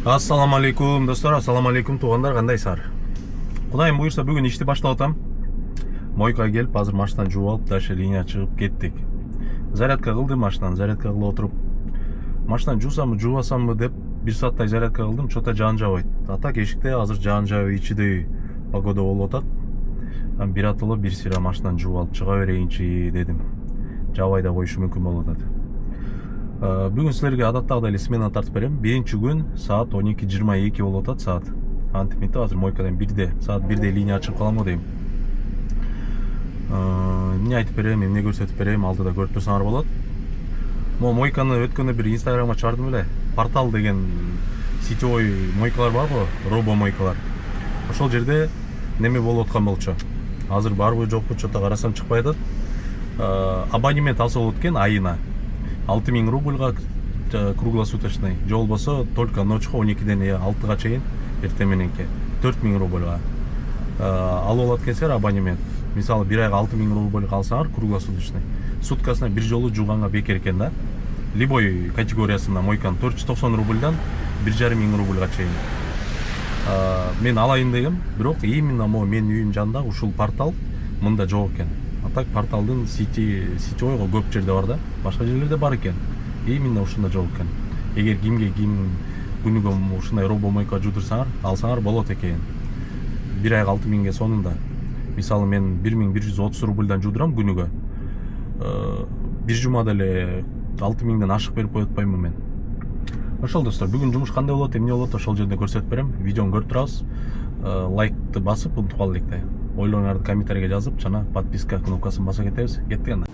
Ассаламу алейкум достор, ассаламу алейкум туугандар, кандайсыздар? Кудайым буйрса бүгүн ишти баштап атам. Мойкага келип, азыр машинаны жууп алып, дальше линия чыгып кеттик. Зарядка кылдым машинаны, зарядка кылып отуруп. Машинаны жуусамбы, жуубасамбы деп 1 сааттай зарядка кылдым, чота жаан жаабайт. Ата эшикте азыр жаан жаап ичидей погода болуп атат. Бир атылы бир сыйра машинаны жууп алып чыга берейинчи дедим. Жаабай да коюшу мүмкүн болуп атат. Бүгүн силерге адаттагыдай эле смена тартып берем. Биринчи күн саат 12:22 болуп атат саат. Антип мынтип азыр мойкадан 1-де, саат 1-де линия чыгып калам го дейм. Эмне айтып берем, эмне көрсөтүп берем, алдыда көрүп турсаңар болот. Могу мойканы өткөндө бир инстаграмга чыгардым эле. Портал деген сетевой мойкалар барбы, робо мойкалар. Ошол жерде неме болуп аткан болчу. Азыр барбы жокпу, чота карасам чыкпай атат. Абонемент алса болот экен айына. 6000 рубльга круглосуточный. Же болбосо только ночко 12ден 6га чейин эртең мененки 4000 рубльга алып алат экенсиңер абонемент. Мисалы бир айга 6000 рубльга алсаңар круглосуточный, суткасына бир жолу жууганга бекер экен да. Любой категориясында мойканы 490 рубльдан 1500 рубльга чейин. Мен алайын дегем, бирок именно менин үйүм жанында ушул портал мында жок экен. Так порталдын сетевойго көп жерде бар да, башка жерлерде бар экен. Именно ушунда жок экен. Эгер ким күнүгө ушундай робо мойка жуудурсаңар, алсаңар болот экен. Бир айга 6000ге сонунда. Мисалы мен 1130 рубльдан жуудурам күнүгө. Бир жумада эле 6000ден ашык берип коюп атпаймынбы мен. Ошол достор, бүгүн жумуш кандай болот, эмне болот, ошол жерде көрсөтүп берем. Видеону көрүп турабыз. Лайкты басып, унутуп калдык да. Ойлооңарды комментарийге жазып, жана подписка кнопкасын баса кетебиз. Кеттик анда.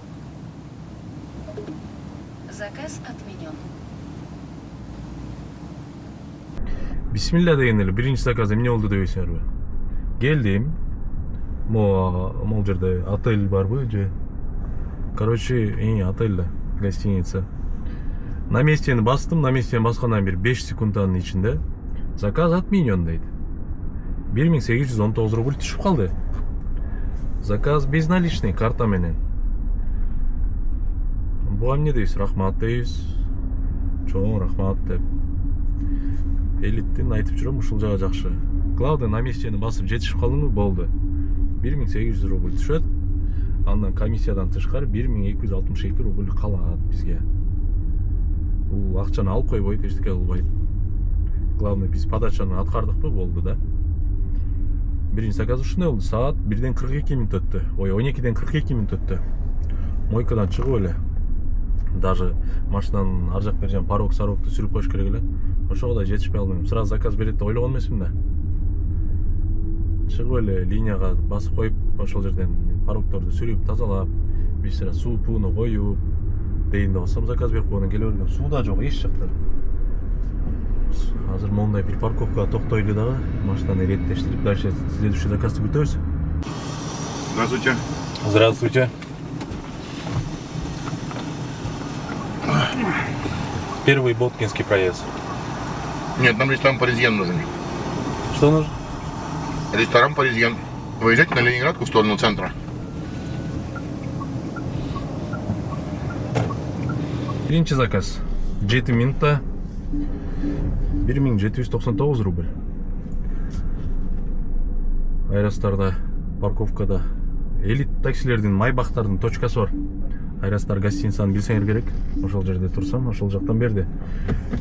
Заказ отменен. Бисмилля деген эле биринчи заказ эмне болду дебейсиңерби? Келдим. Могул жерде отель барбы же? Короче, отель да, гостиница. На местени бастым, на местени баскандан бери 5 секундтын ичинде заказ отменен дейт. 1819 рубль түшүп калды. Заказ безналичный, карта менен. Буга эмне дейсиз? Рахмат дейбиз. Чоң рахмат деп. Элиттин айтып жүрөм, ушул жагы жакшы. Главное, на местени басып жетишип калдыңбы, болду. 1800 рубль түшөт. Андан комиссиядан тышкары 1262 рубль калат бизге. Бул акчаны алып койбойт, эчтеке кылбайт. Главное, биз подачаны аткардыкпы, болду да. Биринчи заказ ушундай болду. Саат 1ден 42 мүнөт өттү. 12ден 42 мүнөт өттү. Мойкадан чыгып эле. Даже машинанын ар жак бери жагын парок-сарокты сүрүп коюш керек эле. Ошого да жетишпей калдым. Сразу заказ берет деп ойлогон эмесмин да. Чыгып эле линияга басып коюп, ошол жерден парокторду сүрүп, тазалап, бир сыра суу пууну коюп, дейин деп алсам заказ берип койгондон келе бергем. Суу да жок эч жакта. Азыр мондай бир парковкага токтойлу дагы, машинаны реттештирип, дальше следующий заказды күтөбүз. Здравствуйте. Здравствуйте. Первый Боткинский проезд. Нет, нам ресторан Паризьен нужен. Что нужно? Ресторан Паризьен. Выезжайте на Ленинградку в сторону центра. Биринчи заказ. 7 минутта 1799 рубль. Айрастарда, парковкада элит таксилердин, майбактардын точкасы бар. Айрастар гостиницаны билсеңер керек. Ошол жерде турсам, ошол жактан берди.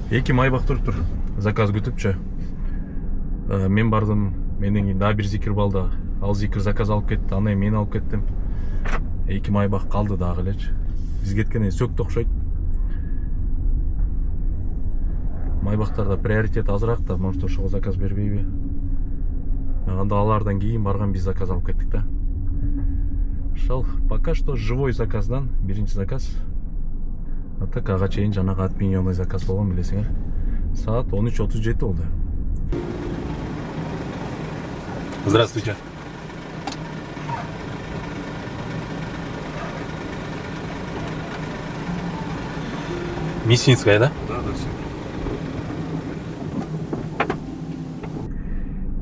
2 майбак туруптур. Заказ күтүпчү. Мен бардым, менден кийин дагы бир зикир балда. Ал зикир заказ алып кетти, аны мен алып кеттим. 2 майбак калды дагы элечи. Биз кеткенден сөктү окшойт. Майбактарда приоритет азыраак да, может ошого заказ бербейби. Анда алардан кийин барган биз заказ алып кеттик да. Ошол пока что живой заказдан биринчи заказ. А так ага чейин жанагы отмененный заказ болгон билесиңер. Саат 13:37 болду. Здравствуйте. Мясницкая, да? Да, да, все.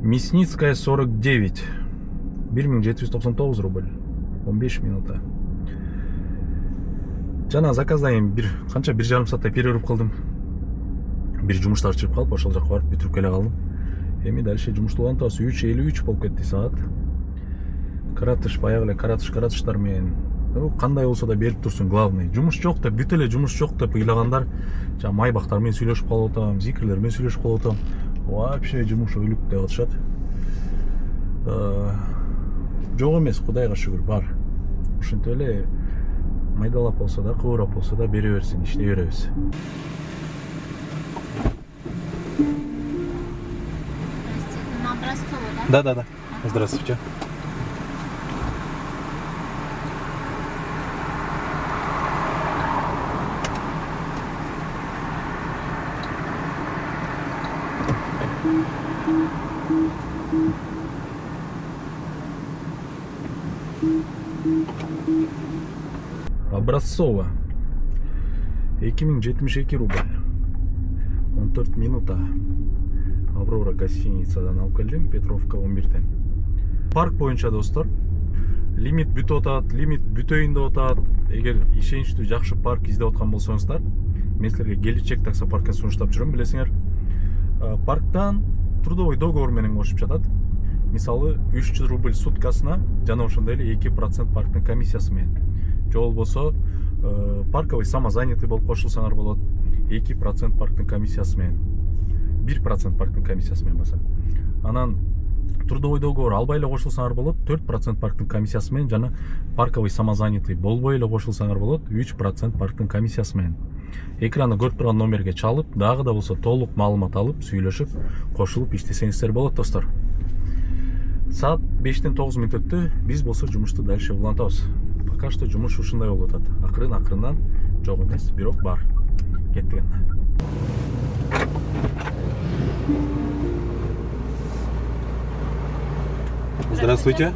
Мясницкая 49. 1799 рубль. 15 минута. Жана заказдан кийин бир жарым сааттай перерыв кылдым. бир жумуштар чыгып калып ошол жака барып бүтүрүп келе калдым. Эми дальше жумушту улантабыз. 3:53 болуп кетти саат. Каратыш баягы эле каратыштар менен кандай болсо да берип турсун. Главный жумуш жок деп, бүт эле жумуш жок деп ыйлагандар жана майбактар менен сүйлөшүп калып атам, зикирлер менен сүйлөшүп калып атам. Вообще жумуш өлүк деп атышат. Жок эмес, Кудайга шүгүр, бар. Ошентип эле майдалап болсо да, кыбырап болсо да бере берсин, иштей беребиз. На Образцово, да? Да. Здравствуйте. Образцово 2072 рубль 14 минута Аврора гостиницадан алып келдим, Петровка 11-ден. Парк боюнча достор, лимит бүтүп атат, лимит бүтөйүн деп атат. Эгер ишеничтүү жакшы парк издеп аткан болсоңуздар, мен силерге келечек таксопаркын сунуштап жүрөм, билесиңер. Парктан трудовой договор менен кошуп жатат. Мисалы 300 рубль суткасына жана ошондой эле 2% парктын комиссиясы менен. Же болбосо парковый самозанятый болуп кошулсаңар болот, 2% парктын комиссиясы менен. 1% парктын комиссиясы менен болсо. Анан трудовой договор албай эле кошулсаңар болот, 4% парктын комиссиясы менен жана парковый самозанятый болбой эле кошулсаңар болот, 3% парктын комиссиясы менен. Экранда көрүп турган номерге чалып, дагы да болсо толук маалымат алып, сүйлөшүп, кошулуп иштесеңиздер болот достор. Саат 5-тен 9 мүнөт өттү, биз болсо жумушту дальше улантабыз. Пока что жумуш ушундай болуп атат. Акырын-акырындан жок эмес, бирок бар. Кеттик анда. Здравствуйте.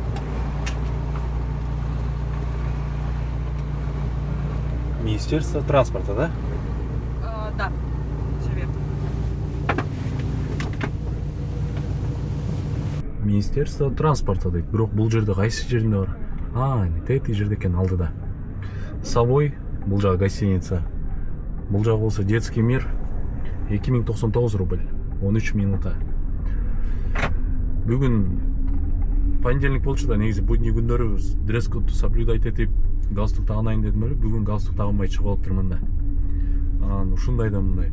Министерство транспорта, да? Да, все верно. Министерство транспорта дейт. Бирок бул жерде кайсы жеринде бар? Тетиги жерде экен, алдыда. Совой, бул жагы гостиница. Бул жагы болсо детский мир, 2099 рубль, 13 минута. Бүгүн понедельник болчу да, негизи будний күндөрү дресс-кодду соблюдать этип, галстук тагынайын дедим эле. Бүгүн галстук тагынбай чыгып алыптырмын да. Ушундай да мындай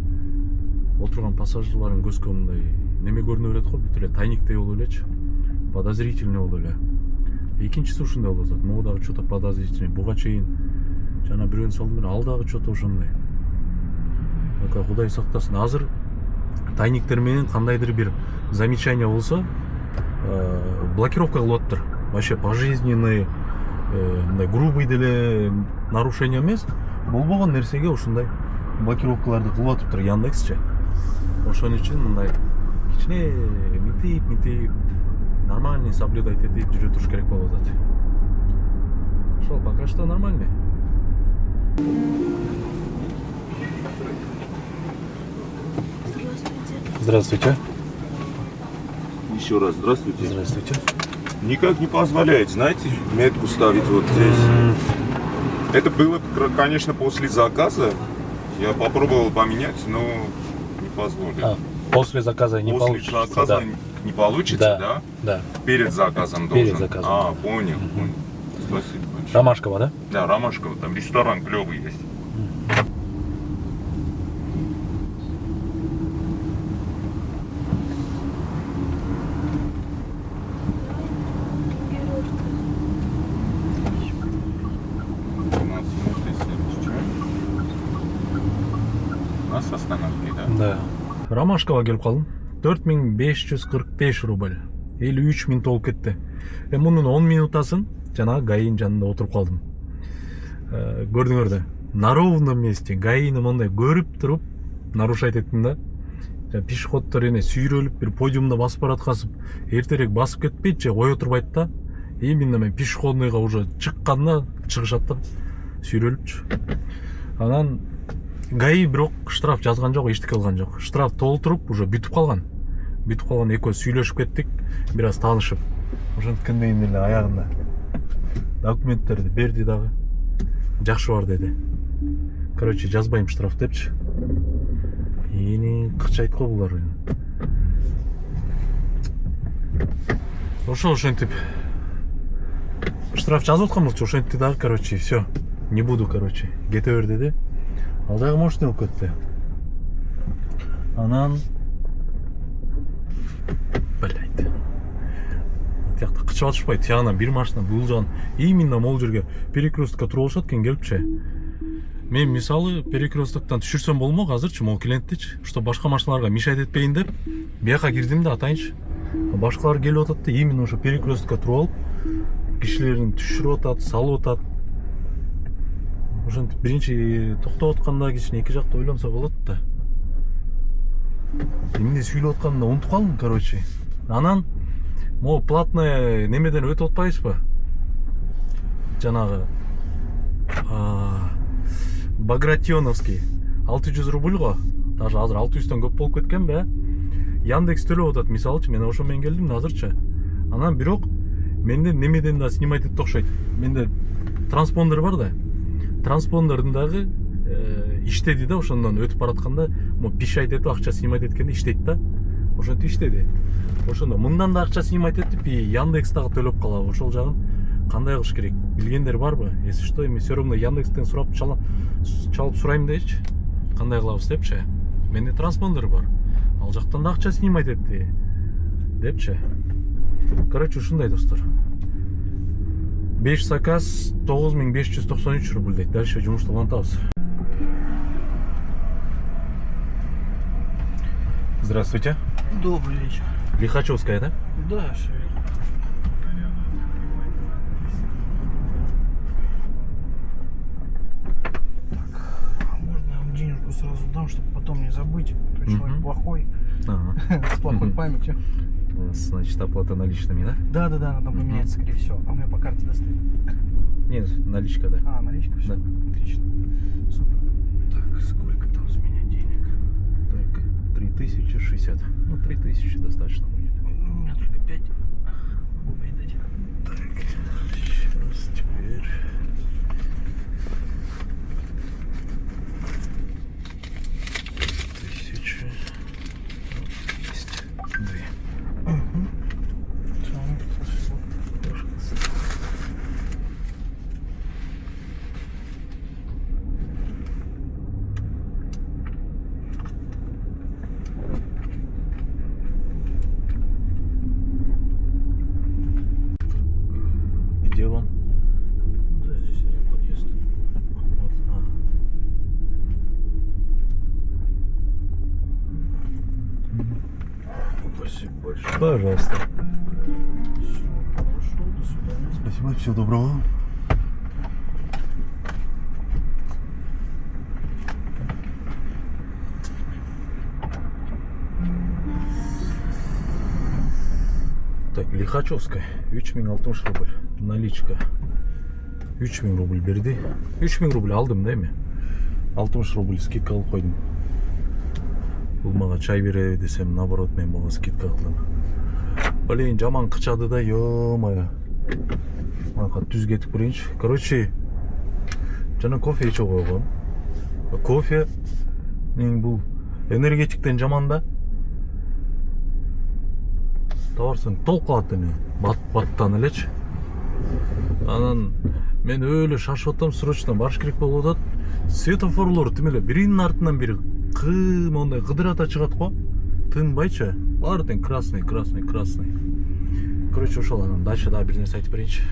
отурган пассажирлардын көзгө мындай неме көрүнө берет го, бүт эле тайниктей болуп элечи. Подозрительный болуп эле. Экинчиси ушундай болуп атат. Могу дагы что-то подозрительный. Буга чейин жана бирөөнү салдым эле, ал дагы что-то ошондой. Кудай сактасын. Азыр тайниктер менен кандайдыр бир замечание болсо, блокировка кылып атыптыр. Вообще пожизненный, мындай грубый деле нарушение эмес, болбогон нерсеге ушундай блокировкаларды кылып атыптыр Яндексче. Ошон үчүн мындай кичине митип нормальный соблюдать этип жүрө туруш керек болуп атат. Ошол пока что нормальный. Здравствуйте. Еще раз здравствуйте. Здравствуйте. Никак не позволяет, знаете, метку ставить вот здесь. Это было, конечно, после заказа. Я попробовал поменять, но не позволит. После заказа не получится. После заказа да. не получится, да? Да. Перед заказом должен. Перед заказом. Понял, понял. Спасибо большое. Ромашково, да? Да, Ромашково. Там ресторан клевый есть. У нас остановки, да? Да. Ромашково келип калдым. 4545 рубль. 53 минут болуп кетти. Мунун 10 минутасын жанагы ГАИнин жанында отуруп калдым. Көрдүңөр да. На ровном месте ГАИни мондай көрүп туруп нарушать эттим да. Пешеходдор эне сүйрөлүп бир подиумда басып бараткасып, эртерээк басып кетпейт же кое турбайт да. Именно мен пешеходныйга уже чыкканда чыгышат да. Сүйрөлүпчү. Анан ГАИ бирок штраф жазган жок, эчтеке кылган жок. Штраф толтуруп уже бүтүп калган. Экөөбүз сүйлөшүп кеттик, бир аз таанышып. Ошонткенден эле аягында документтерди берди дагы. Жакшы бар деди. Короче, жазбайм штраф депчи. кычайт го булар. Ошентип штраф жазып аткан болчу, ошентти дагы, короче, все. Не буду, короче. Кете бер деди. Ал дагы машина алып кетти. Анан блять. Тиякта кычып атышпайт. Тиягынан бир машина бул жаган именно могул жерге перекресткка туруп алышат экен келипчи. Мен мисалы перекресттоктон түшүрсөм болмок азырчы могул клиенттичи, что башка машиналарга мешать этпейин деп бияка кирдим да атайынчы. Башкалар келип атат да именно ошо перекресткка туруп алып кишилерин түшүрүп атат, салып атат. Ошентип биринчи токтоп атканда кичине эки жакта ойлонсо болот да. Эмне сүйлөп атканымды унутуп калдым, короче. Анан могу платный немеден өтүп атпайбызбы? Жанагы Багратионовский 600 рубль го. Даже азыр 600төн көп болуп кеткенби? Яндекс төлөп атат, мисалычы, мен ошо менен келдим да азырчы. Анан бирок менде немеден да снимать этти окшойт. Менде транспондер бар да. Транспондердин дагы иштеди да, ошондон өтүп баратканда, пишайт этип акча снимать эткенде иштейт да. Ошентип иштеди. Ошондо мындан да акча снимать этип, Яндекс дагы төлөп калабы. Ошол жагын кандай кылыш керек? Билгендер барбы? Если что, эми все равно Яндекстен сурап чалып сурайм дейчи. Кандай кылабыз депчи? Менде транспондер бар. Ал жактан да акча снимать этти депчи. Короче, ушундай достор. 5 заказ 9593 рубль дейт. Дальше жумушта улантабыз. Здравствуйте. Добрый вечер. Лихачевская, да? Да, все верно. Так, а можно я вам денежку сразу дам, чтобы потом не забыть? А то человек плохой, с плохой памятью. Значит, оплата наличными, да? Да, надо поменять, скорее всего. А у меня по карте достает. Нет, наличка, да. А, наличка, все. Да. Отлично. Супер. Так, сколько там с меня денег? Так, 3060. Ну, 3000 достаточно будет. У меня только 5. Могу дать. Так, сейчас, теперь... Где вам? Да, здесь один подъезд. Вот, Спасибо большое. Пожалуйста. Все, хорошо, до свидания. Спасибо, всего доброго. Так, Лихачевская, 3060 рубль, наличка. 3000 рубль берди. 3000 рубль алдым, да, эми? 60 рубль скидка алып койдум. Бул мага чай береби десем, наоборот, мен буга скидка кылдым. Блин, жаман кычады да, ё-моё. Мага түз кетип көрөйүнчү. Короче, жана кофе ичип койгом. Кофе мен бул энергетиктен жаман да. Табарсың, толуп калат эми. Баттан элечи. Анан мен өлө шашып атам, срочно барыш керек болуп атат. Светофорлор тим эле биринин артынан бири мондай кыдырата чыгат го. Тынбайчы. Баары тең красный. Короче, ошол анан дальше дагы бир нерсе айтып берейинчи.